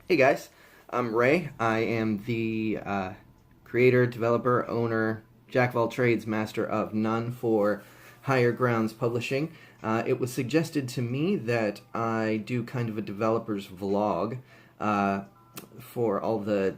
Hey guys, I'm Ray. I am the creator, developer, owner, jack of all trades, master of none for Higher Grounds Publishing. It was suggested to me that I do kind of a developer's vlog uh, for all the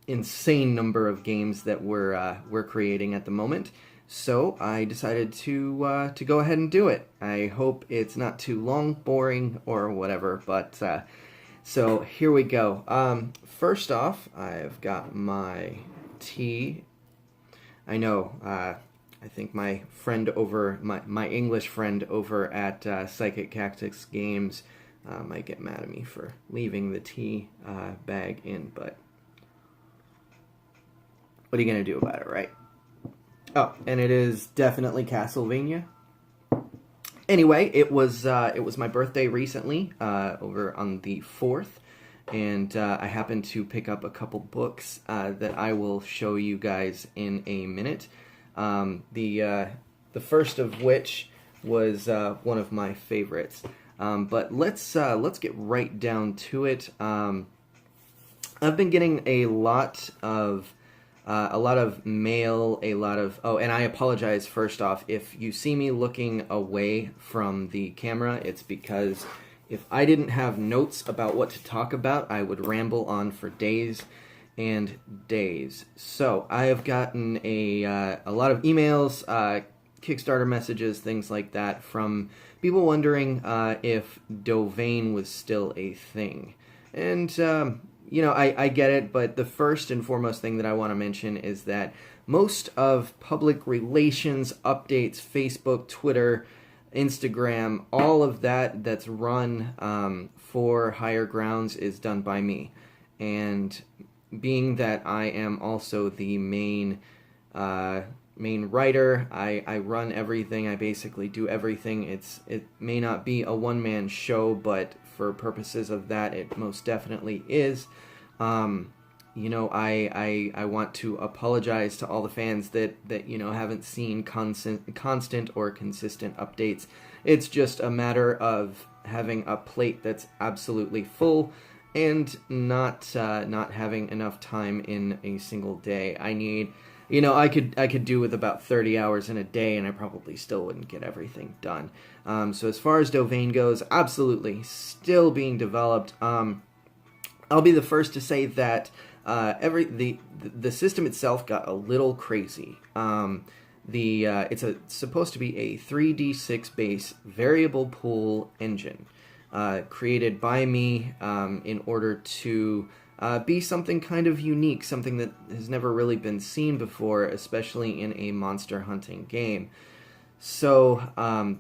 insane number of games that we're creating at the moment. So I decided to go ahead and do it. I hope it's not too long, boring, or whatever, but so here we go. First off, I've got my tea. I know. I think my friend over my English friend over at Psychic Cactus Games might get mad at me for leaving the tea bag in, but what are you gonna do about it, right? Oh, and it is definitely Castlevania. Anyway, it was my birthday recently, over on the 4th, and I happened to pick up a couple books that I will show you guys in a minute. The first of which was one of my favorites. But let's get right down to it. I've been getting a lot of mail, a lot of... Oh, and I apologize first off. If you see me looking away from the camera, it's because if I didn't have notes about what to talk about, I would ramble on for days and days. So, I have gotten a lot of emails, Kickstarter messages, things like that, from people wondering if Dhovaine was still a thing. And, I get it, but the first and foremost thing that I want to mention is that most of public relations, updates, Facebook, Twitter, Instagram, all of that's run for Higher Grounds is done by me. And being that I am also the main writer, I run everything. I basically do everything. It may not be a one-man show, but for purposes of that, it most definitely is. I want to apologize to all the fans that haven't seen constant or consistent updates. It's just a matter of having a plate that's absolutely full and not having enough time in a single day. I need... I could do with about 30 hours in a day, and I probably still wouldn't get everything done. So as far as Dhovaine goes, absolutely still being developed. I'll be the first to say that the system itself got a little crazy. It's supposed to be a 3d6 base variable pool engine created by me in order to be something kind of unique, something that has never really been seen before, especially in a monster hunting game. So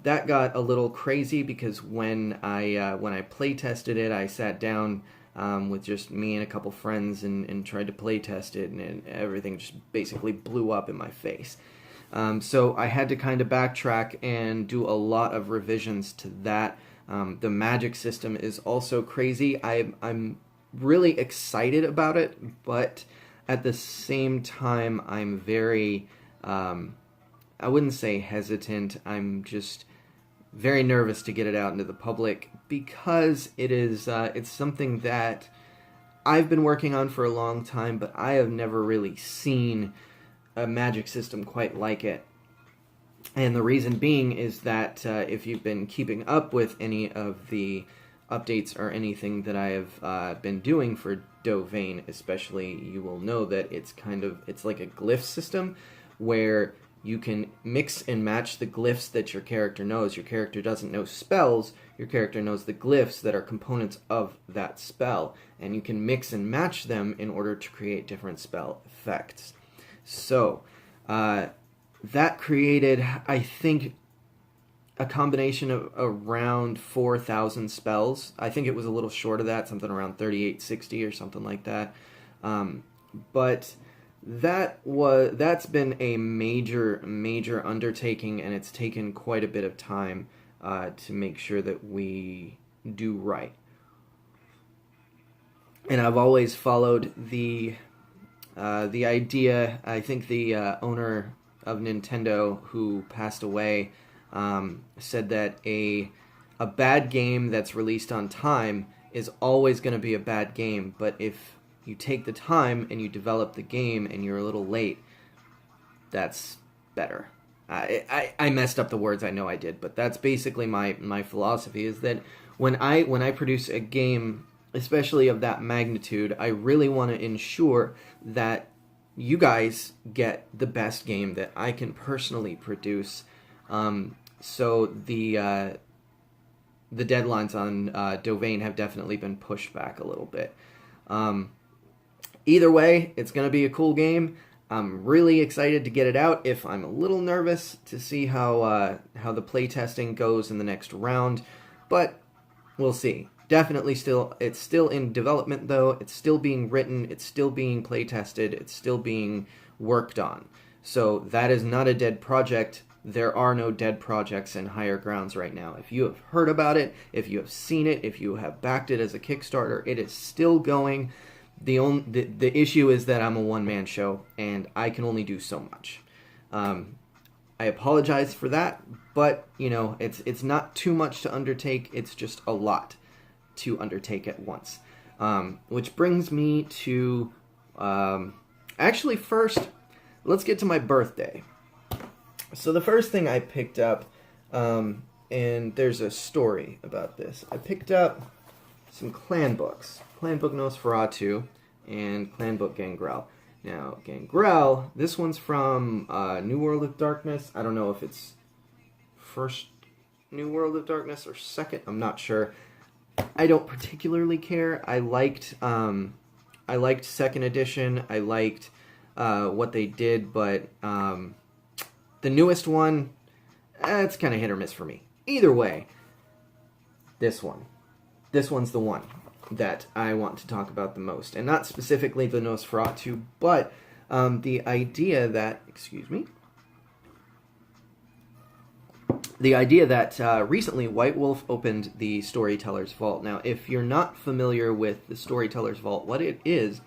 that got a little crazy because when I play tested it, I sat down with just me and a couple friends and tried to play test it, and everything just basically blew up in my face. So I had to kind of backtrack and do a lot of revisions to that. The magic system is also crazy. I'm really excited about it, but at the same time, I'm very, I wouldn't say hesitant, I'm just very nervous to get it out into the public because it's something that I've been working on for a long time, but I have never really seen a magic system quite like it. And the reason being is that if you've been keeping up with any of the updates or anything that I have been doing for Dhovaine especially, you will know that it's like a glyph system where you can mix and match the glyphs that your character knows. Your character doesn't know spells, your character knows the glyphs that are components of that spell, and you can mix and match them in order to create different spell effects. So, that created, I think, a combination of around 4,000 spells. I think it was a little short of that, something around 3,860 or something like that. But that's been a major undertaking, and it's taken quite a bit of time to make sure that we do right. And I've always followed the idea. I think the owner of Nintendo, who passed away, said that a bad game that's released on time is always going to be a bad game, but if you take the time and you develop the game and you're a little late, that's better. I messed up the words, I know I did, but that's basically my philosophy, is that when I produce a game, especially of that magnitude, I really want to ensure that you guys get the best game that I can personally produce. So the deadlines on Dhovaine have definitely been pushed back a little bit. Either way, it's going to be a cool game. I'm really excited to get it out. If I'm a little nervous to see how the playtesting goes in the next round, but we'll see. Definitely it's still in development though. It's still being written. It's still being playtested. It's still being worked on. So that is not a dead project. There are no dead projects in Higher Grounds right now. If you have heard about it, if you have seen it, if you have backed it as a Kickstarter, it is still going. The issue is that I'm a one-man show, and I can only do so much. I apologize for that, but, it's not too much to undertake. It's just a lot to undertake at once. Which brings me to... actually, first, let's get to my birthday. So the first thing I picked up, and there's a story about this. I picked up some clan books. Clan Book Nosferatu and Clan Book Gangrel. Now, Gangrel, this one's from New World of Darkness. I don't know if it's first New World of Darkness or second. I'm not sure. I don't particularly care. I liked Second Edition. I liked what they did, but the newest one, it's kind of hit or miss for me. Either way, this one's the one that I want to talk about the most. And not specifically the Nosferatu, but the idea that, recently White Wolf opened the Storyteller's Vault. Now, if you're not familiar with the Storyteller's Vault, what it is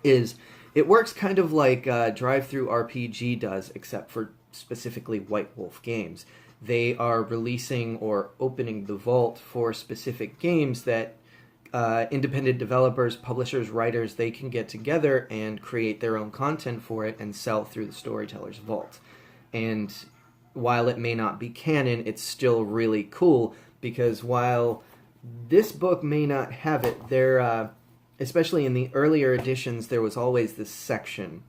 it works kind of like Drive-Thru RPG does, except for specifically White Wolf games. They are releasing or opening the vault for specific games that independent developers, publishers, writers, they can get together and create their own content for it and sell through the Storyteller's Vault. And while it may not be canon, it's still really cool, because while this book may not have it, there, especially in the earlier editions, there was always this section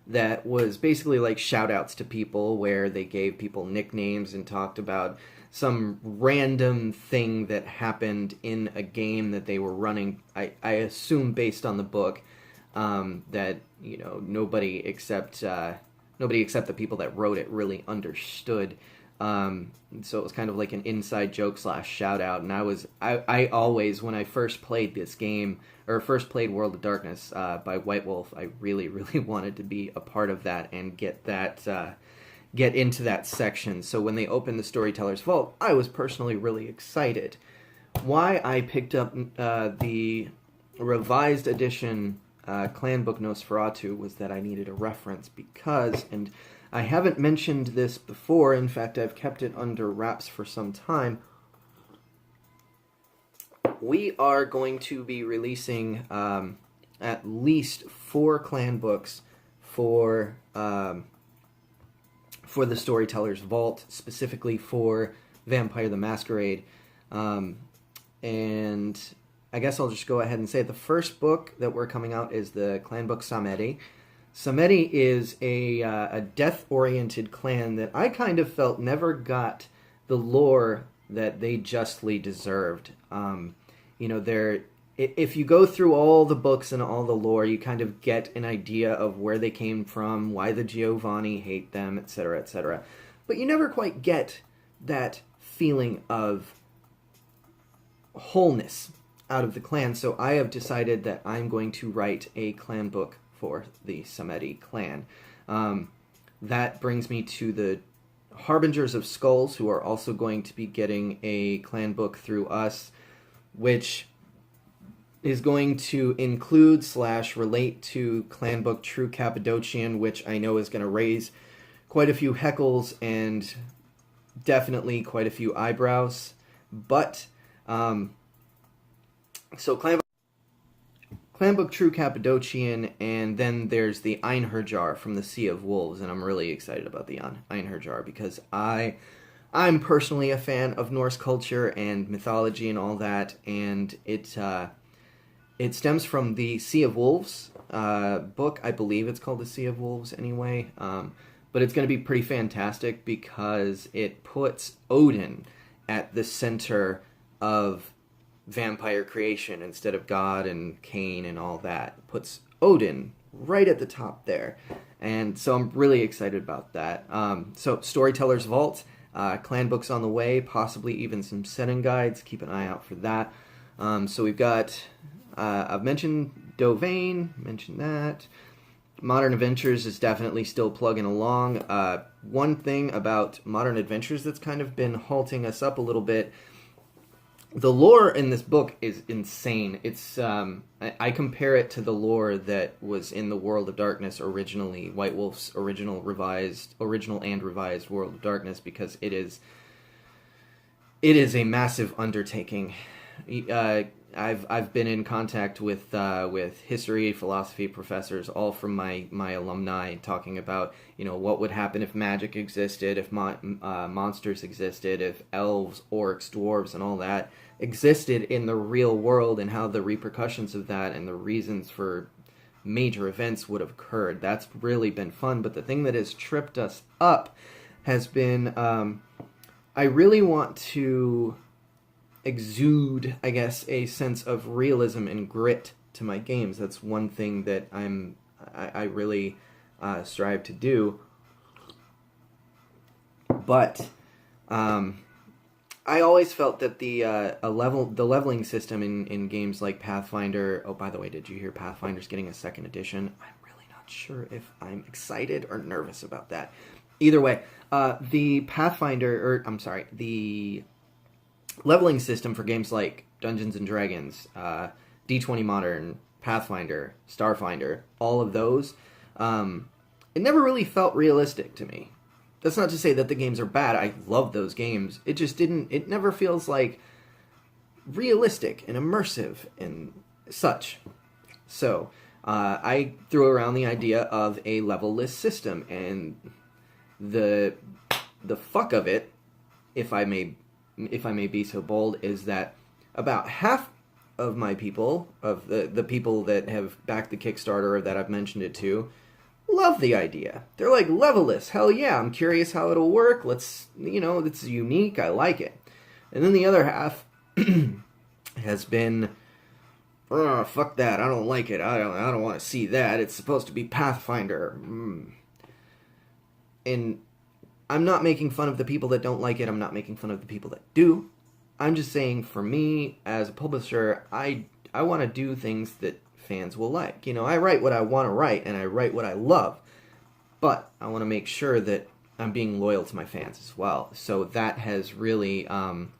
that was basically like shout-outs to people, where they gave people nicknames and talked about some random thing that happened in a game that they were running, I assume based on the book, that, nobody except the people that wrote it really understood. So it was kind of like an inside joke / shout out. And I always, when I first played this game, or first played World of Darkness by White Wolf, I really, really wanted to be a part of that and get into that section. So when they opened the Storyteller's Vault, I was personally really excited. Why I picked up the revised edition Clan Book Nosferatu was that I needed a reference, because, and I haven't mentioned this before, in fact I've kept it under wraps for some time, we are going to be releasing at least 4 clan books for the Storyteller's Vault, specifically for Vampire the Masquerade. And I guess I'll just go ahead and say the first book that we're coming out is the clan book Samedi. Samedi is a death-oriented clan that I kind of felt never got the lore that they justly deserved. If you go through all the books and all the lore, you kind of get an idea of where they came from, why the Giovanni hate them, etc., etc. But you never quite get that feeling of wholeness out of the clan, so I have decided that I'm going to write a clan book for the Samedi clan. That brings me to the Harbingers of Skulls, who are also going to be getting a clan book through us, which is going to include / relate to clan book True Cappadocian, which I know is going to raise quite a few heckles and definitely quite a few eyebrows. But So Clan Book True Cappadocian, and then there's the Einherjar from the Sea of Wolves, and I'm really excited about the Einherjar because I'm personally a fan of Norse culture and mythology and all that, and it stems from the Sea of Wolves book. I believe it's called the Sea of Wolves anyway, but it's going to be pretty fantastic because it puts Odin at the center of vampire creation instead of God and Cain and all that. It puts Odin right at the top there, and so I'm really excited about that. So Storyteller's Vault, clan books on the way, possibly even some setting guides. Keep an eye out for that. So we've got, I've mentioned Dhovaine, mentioned that. Modern Adventures is definitely still plugging along. One thing about Modern Adventures that's kind of been halting us up a little bit, the lore in this book is insane. It's I compare it to the lore that was in the World of Darkness originally, White Wolf's original and revised World of Darkness, because it is a massive undertaking. I've been in contact with history, philosophy professors, all from my alumni, talking about what would happen if magic existed, if monsters existed, if elves, orcs, dwarves, and all that existed in the real world, and how the repercussions of that and the reasons for major events would have occurred. That's really been fun. But the thing that has tripped us up has been I really want to exude, I guess, a sense of realism and grit to my games. That's one thing that I really strive to do. But I always felt that the leveling system in games like Pathfinder. Oh, by the way, did you hear Pathfinder's getting a second edition? I'm really not sure if I'm excited or nervous about that. Either way, the leveling system for games like Dungeons and Dragons, D20 Modern, Pathfinder, Starfinder, all of those, it never really felt realistic to me. That's not to say that the games are bad. I love those games. It just didn't. It never feels like realistic and immersive and such. So I threw around the idea of a level list system, and the fuck of it, if I may be so bold, is that about half of my people, of the people that have backed the Kickstarter or that I've mentioned it to, love the idea. They're like, level-less, hell yeah, I'm curious how it'll work, it's unique, I like it. And then the other half has been, oh, fuck that, I don't like it, I don't want to see that, it's supposed to be Pathfinder. And I'm not making fun of the people that don't like it, I'm not making fun of the people that do. I'm just saying, for me, as a publisher, I want to do things that fans will like. I write what I want to write, and I write what I love. But I want to make sure that I'm being loyal to my fans as well. So that has really kind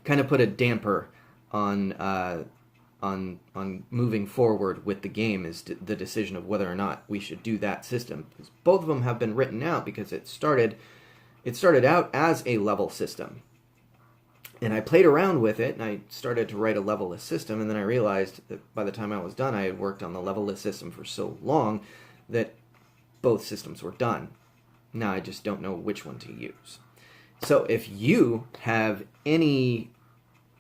of put a damper on moving forward with the game, is the decision of whether or not we should do that system. Because both of them have been written out, because it started out as a level system. And I played around with it, and I started to write a level-less system, and then I realized that by the time I was done, I had worked on the level-less system for so long that both systems were done. Now I just don't know which one to use. So if you have any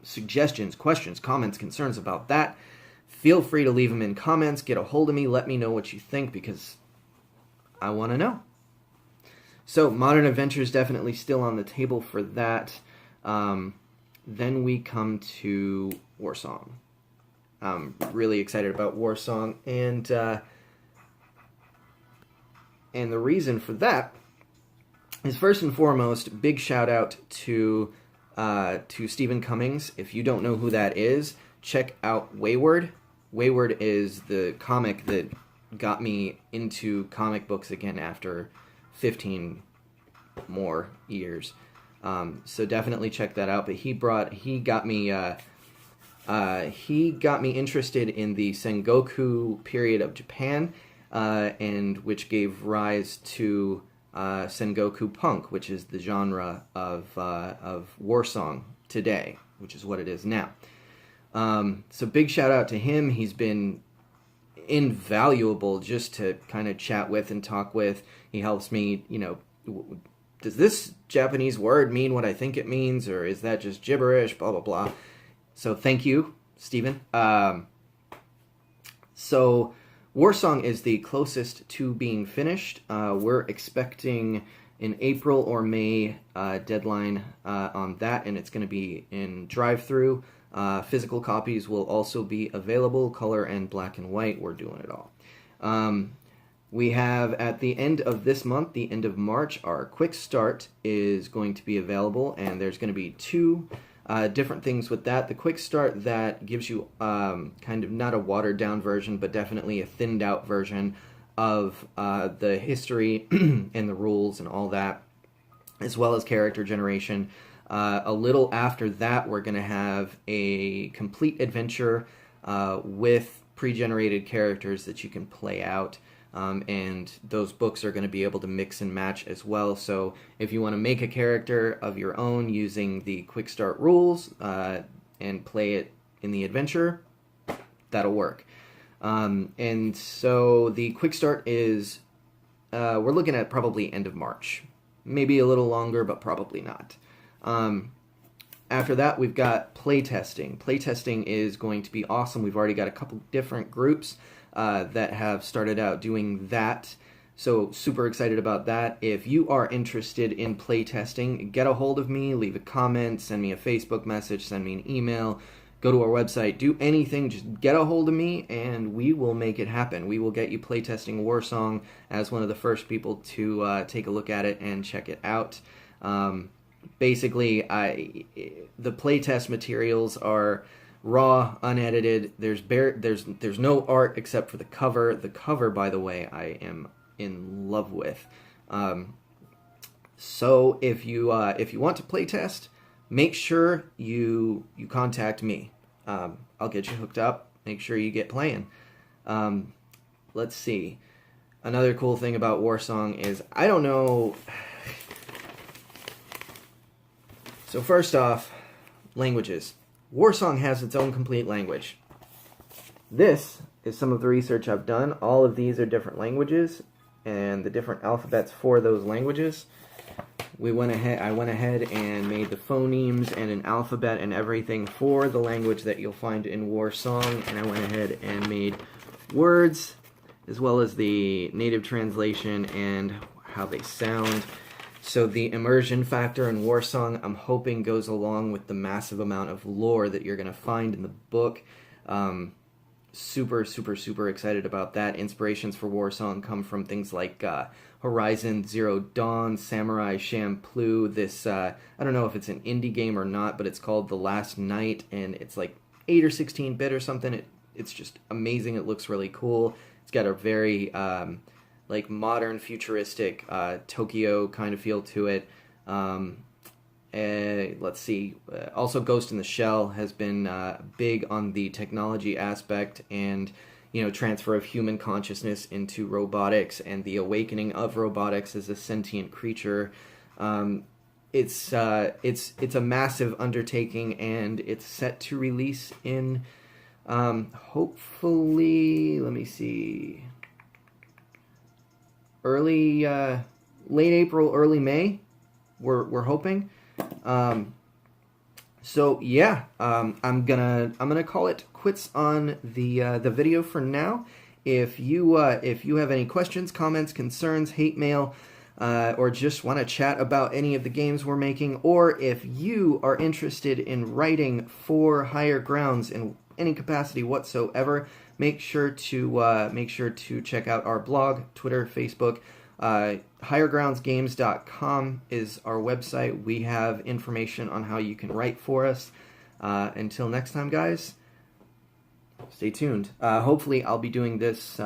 suggestions, questions, comments, concerns about that, feel free to leave them in comments, get a hold of me, let me know what you think, because I want to know. So Modern Adventures definitely still on the table for that. Then we come to Warsong. I'm really excited about Warsong, and the reason for that is, first and foremost, big shout out to Stephen Cummings. If you don't know who that is, check out Wayward. Wayward is the comic that got me into comic books again after 15 more years. So definitely check that out. But he got me interested in the Sengoku period of Japan, and which gave rise to Sengoku Punk, which is the genre of Warsong today, which is what it is now. So big shout out to him. He's been invaluable just to kind of chat with and talk with. He helps me, does this Japanese word mean what I think it means, or is that just gibberish, blah, blah, blah. So thank you, Stephen. So Warsong is the closest to being finished. We're expecting an April or May deadline on that, and it's going to be in drive-thru. Physical copies will also be available, color and black and white. We're doing it all. We have, at the end of this month, the end of March, our quick start is going to be available, and there's going to be two different things with that. The quick start that gives you kind of not a watered-down version, but definitely a thinned-out version of the history and the rules and all that, as well as character generation. A little after that, we're going to have a complete adventure with pre-generated characters that you can play out. And those books are going to be able to mix and match as well. So if you want to make a character of your own using the quick start rules and play it in the adventure, that'll work. And so the quick start is, we're looking at probably end of March. Maybe a little longer, but probably not. After that, we've got playtesting. Playtesting is going to be awesome. We've already got a couple different groups that have started out doing that. So super excited about that. If you are interested in playtesting, get a hold of me, leave a comment, send me a Facebook message, send me an email, go to our website, do anything, just get a hold of me and we will make it happen. We will get you playtesting Warsong as one of the first people to take a look at it and check it out. Basically, the playtest materials are raw, unedited. There's no art except for the cover. The cover, by the way, I am in love with. So if you want to playtest, make sure you contact me. I'll get you hooked up. Make sure you get playing. Let's see. Another cool thing about Warsong is I don't know. So first off, languages. Warsong has its own complete language. This is some of the research I've done. All of these are different languages and the different alphabets for those languages. I went ahead and made the phonemes and an alphabet and everything for the language that you'll find in Warsong, and I went ahead and made words as well as the native translation and how they sound. So the immersion factor in Warsong, I'm hoping, goes along with the massive amount of lore that you're going to find in the book. Super, super, super excited about that. Inspirations for Warsong come from things like Horizon Zero Dawn, Samurai Champloo. This, I don't know if it's an indie game or not, but it's called The Last Night, and it's like 8 or 16-bit or something. It's just amazing. It looks really cool. It's got a very like modern, futuristic Tokyo kind of feel to it. Let's see. Also, Ghost in the Shell has been big on the technology aspect and transfer of human consciousness into robotics and the awakening of robotics as a sentient creature. It's a massive undertaking, and it's set to release in hopefully, let me see, late April, early May. We're hoping. So yeah, I'm gonna call it quits on the video for now. If you have any questions, comments, concerns, hate mail, or just want to chat about any of the games we're making, or if you are interested in writing for Higher Grounds in any capacity whatsoever, make sure to check out our blog, Twitter, Facebook. HigherGroundsGames.com is our website. We have information on how you can write for us. Until next time, guys, stay tuned. Hopefully I'll be doing this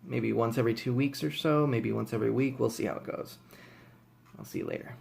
maybe once every 2 weeks or so, maybe once every week. We'll see how it goes. I'll see you later.